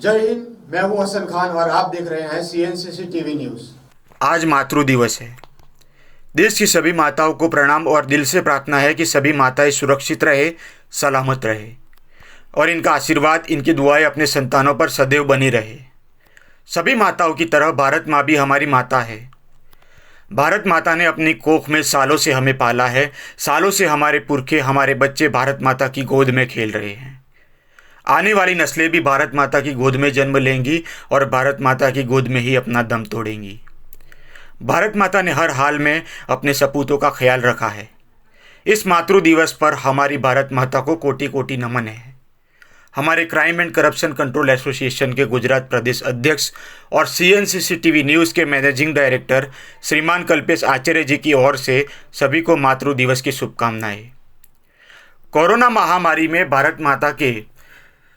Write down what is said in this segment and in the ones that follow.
जय हिंद। मैं हूं हसन खान और आप देख रहे हैं CNCC टीवी न्यूज़। आज मातृ दिवस है। देश की सभी माताओं को प्रणाम और दिल से प्रार्थना है कि सभी माताएं सुरक्षित रहे, सलामत रहे और इनका आशीर्वाद, इनकी दुआएं अपने संतानों पर सदैव बनी रहे। सभी माताओं की तरह भारत माँ भी हमारी माता है। भारत माता ने अपनी कोख में सालों से हमें पाला है। सालों से हमारे पुरखे, हमारे बच्चे भारत माता की गोद में खेल रहे हैं। आने वाली नस्लें भी भारत माता की गोद में जन्म लेंगी और भारत माता की गोद में ही अपना दम तोड़ेंगी। भारत माता ने हर हाल में अपने सपूतों का ख्याल रखा है। इस मातृ दिवस पर हमारी भारत माता को कोटि कोटि नमन है। हमारे crime and corruption control association के गुजरात प्रदेश अध्यक्ष और CNCC टीवी न्यूज़ के मैनेजिंग डायरेक्टर श्रीमान कल्पेश आचार्य जी की ओर से सभी को मातृ दिवस की शुभकामनाएं। कोरोना महामारी में भारत माता के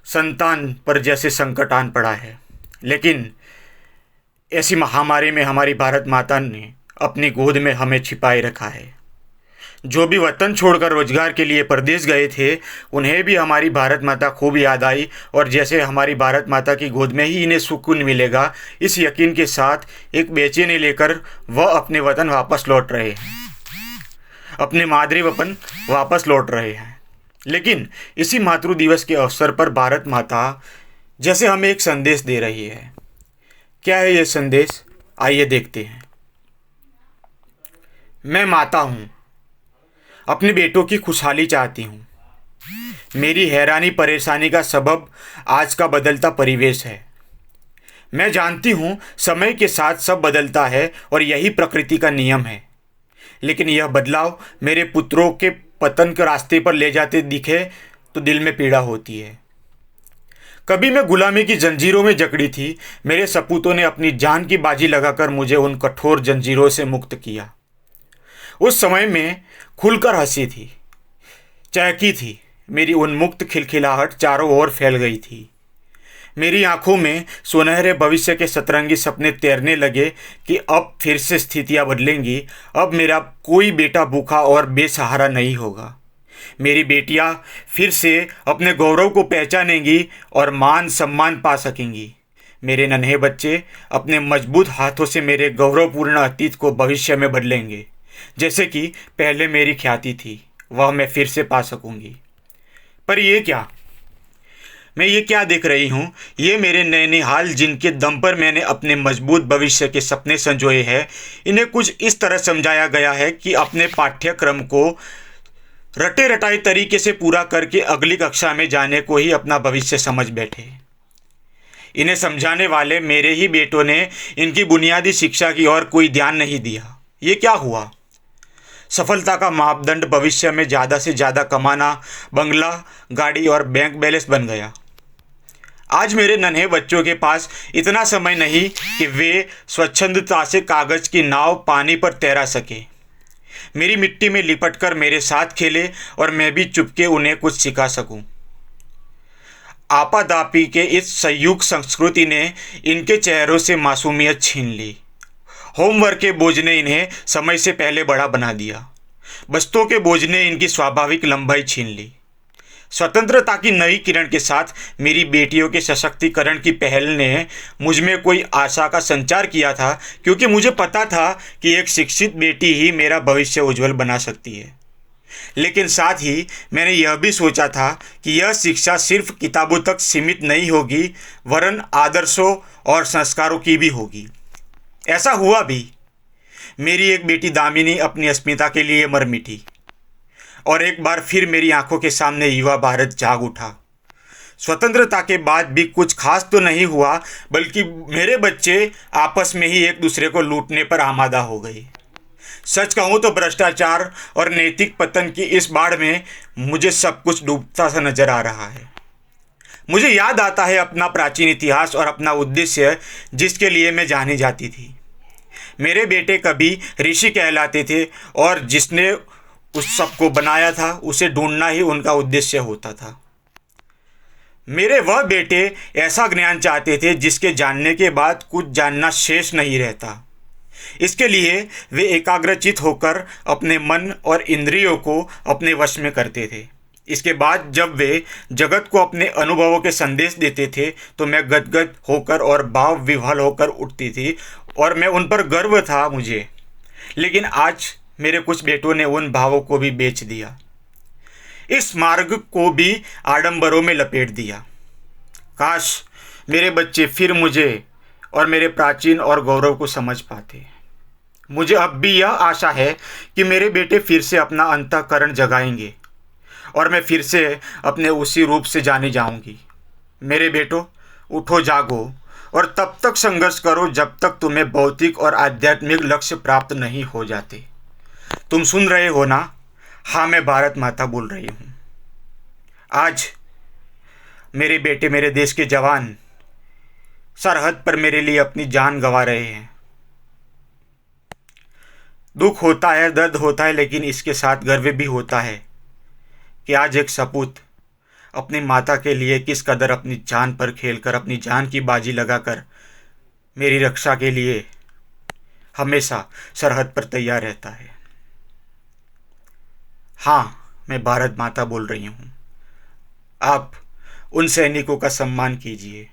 संतान पर जैसे संकट आन पड़ा है, लेकिन ऐसी महामारी में हमारी भारत माता ने अपनी गोद में हमें छिपाए रखा है। जो भी वतन छोड़कर रोजगार के लिए परदेश गए थे, उन्हें भी हमारी भारत माता खूब याद आई और जैसे हमारी भारत माता की गोद में ही इन्हें सुकून मिलेगा, इस यकीन के साथ एक बेचैनी लेकर वह अपने वतन वापस लौट रहे हैं, अपने मादरी वतन वापस लौट रहे हैं। लेकिन इसी मातृ दिवस के अवसर पर भारत माता जैसे हमें एक संदेश दे रही है। क्या है यह संदेश, आइए देखते हैं। मैं माता हूँ, अपने बेटों की खुशहाली चाहती हूँ। मेरी हैरानी परेशानी का सबब आज का बदलता परिवेश है। मैं जानती हूँ समय के साथ सब बदलता है और यही प्रकृति का नियम है, लेकिन यह बदलाव मेरे पुत्रों के पतन के रास्ते पर ले जाते दिखे तो दिल में पीड़ा होती है। कभी मैं गुलामी की जंजीरों में जकड़ी थी, मेरे सपूतों ने अपनी जान की बाजी लगाकर मुझे उन कठोर जंजीरों से मुक्त किया। उस समय में खुलकर हंसी थी, चहकी थी, मेरी उन्मुक्त खिलखिलाहट चारों ओर फैल गई थी। मेरी आंखों में सुनहरे भविष्य के सतरंगी सपने तैरने लगे कि अब फिर से स्थितियां बदलेंगी। अब मेरा कोई बेटा भूखा और बेसहारा नहीं होगा। मेरी बेटियां फिर से अपने गौरव को पहचानेंगी और मान सम्मान पा सकेंगी। मेरे नन्हे बच्चे अपने मजबूत हाथों से मेरे गौरवपूर्ण अतीत को भविष्य में बदलेंगे। जैसे कि पहले मेरी ख्याति थी, वह मैं फिर से पा सकूंगी। पर ये क्या, मैं ये क्या देख रही हूँ? ये मेरे नैनीहाल जिनके दम पर मैंने अपने मजबूत भविष्य के सपने संजोए हैं, इन्हें कुछ इस तरह समझाया गया है कि अपने पाठ्यक्रम को रटे रटाए तरीके से पूरा करके अगली कक्षा में जाने को ही अपना भविष्य समझ बैठे। इन्हें समझाने वाले मेरे ही बेटों ने इनकी बुनियादी शिक्षा की ओर कोई ध्यान नहीं दिया। ये क्या हुआ? सफलता का मापदंड भविष्य में ज़्यादा से ज़्यादा कमाना, बंगला, गाड़ी और बैंक बैलेंस बन गया। आज मेरे नन्हे बच्चों के पास इतना समय नहीं कि वे स्वच्छंदता से कागज़ की नाव पानी पर तैरा सके। मेरी मिट्टी में लिपटकर मेरे साथ खेले और मैं भी चुपके उन्हें कुछ सिखा सकूं। आपादापी के इस संयुक्त संस्कृति ने इनके चेहरों से मासूमियत छीन ली। होमवर्क के बोझ ने इन्हें समय से पहले बड़ा बना दिया। बस्तों के बोझ ने इनकी स्वाभाविक लंबाई छीन ली। स्वतंत्रता की नई किरण के साथ मेरी बेटियों के सशक्तिकरण की पहल ने मुझ में कोई आशा का संचार किया था, क्योंकि मुझे पता था कि एक शिक्षित बेटी ही मेरा भविष्य उज्जवल बना सकती है। लेकिन साथ ही मैंने यह भी सोचा था कि यह शिक्षा सिर्फ किताबों तक सीमित नहीं होगी, वरन आदर्शों और संस्कारों की भी होगी। ऐसा हुआ भी। मेरी एक बेटी दामिनी अपनी अस्मिता के लिए मर मिटी और एक बार फिर मेरी आंखों के सामने युवा भारत जाग उठा। स्वतंत्रता के बाद भी कुछ खास तो नहीं हुआ, बल्कि मेरे बच्चे आपस में ही एक दूसरे को लूटने पर आमादा हो गए। सच कहूँ तो भ्रष्टाचार और नैतिक पतन की इस बाढ़ में मुझे सब कुछ डूबता सा नजर आ रहा है। मुझे याद आता है अपना प्राचीन इतिहास और अपना उद्देश्य जिसके लिए मैं जानी जाती थी। मेरे बेटे कभी ऋषि कहलाते थे और जिसने उस सब को बनाया था उसे ढूंढना ही उनका उद्देश्य होता था। मेरे वह बेटे ऐसा ज्ञान चाहते थे जिसके जानने के बाद कुछ जानना शेष नहीं रहता। इसके लिए वे एकाग्रचित होकर अपने मन और इंद्रियों को अपने वश में करते थे। इसके बाद जब वे जगत को अपने अनुभवों के संदेश देते थे तो मैं गदगद होकर और भाव विह्वल होकर उठती थी और मैं उन पर गर्व था मुझे। लेकिन आज मेरे कुछ बेटों ने उन भावों को भी बेच दिया, इस मार्ग को भी आडंबरों में लपेट दिया। काश मेरे बच्चे फिर मुझे और मेरे प्राचीन और गौरव को समझ पाते। मुझे अब भी यह आशा है कि मेरे बेटे फिर से अपना अंतःकरण जगाएंगे और मैं फिर से अपने उसी रूप से जानी जाऊंगी। मेरे बेटो, उठो जागो और तब तक संघर्ष करो जब तक तुम्हें भौतिक और आध्यात्मिक लक्ष्य प्राप्त नहीं हो जाते। तुम सुन रहे हो ना? हाँ, मैं भारत माता बोल रही हूँ। आज मेरे बेटे, मेरे देश के जवान सरहद पर मेरे लिए अपनी जान गंवा रहे हैं। दुख होता है, दर्द होता है, लेकिन इसके साथ गर्व भी होता है कि आज एक सपूत अपनी माता के लिए किस कदर अपनी जान पर खेलकर, अपनी जान की बाजी लगाकर मेरी रक्षा के लिए हमेशा सरहद पर तैयार रहता है। हाँ, मैं भारत माता बोल रही हूँ। आप उन सैनिकों का सम्मान कीजिए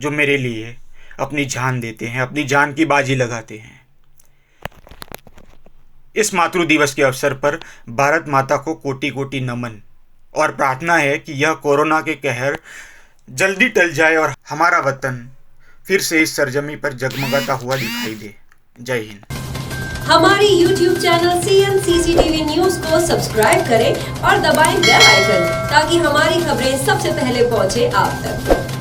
जो मेरे लिए अपनी जान देते हैं, अपनी जान की बाजी लगाते हैं। इस मातृ दिवस के अवसर पर भारत माता को कोटि कोटि नमन और प्रार्थना है कि यह कोरोना के कहर जल्दी टल जाए और हमारा वतन फिर से इस सरजमी पर जगमगाता हुआ दिखाई दे। जय हिंद। हमारी YouTube चैनल CNCCTV न्यूज को सब्सक्राइब करें और दबाएं बेल आइकन ताकि हमारी खबरें सबसे पहले पहुंचे आप तक।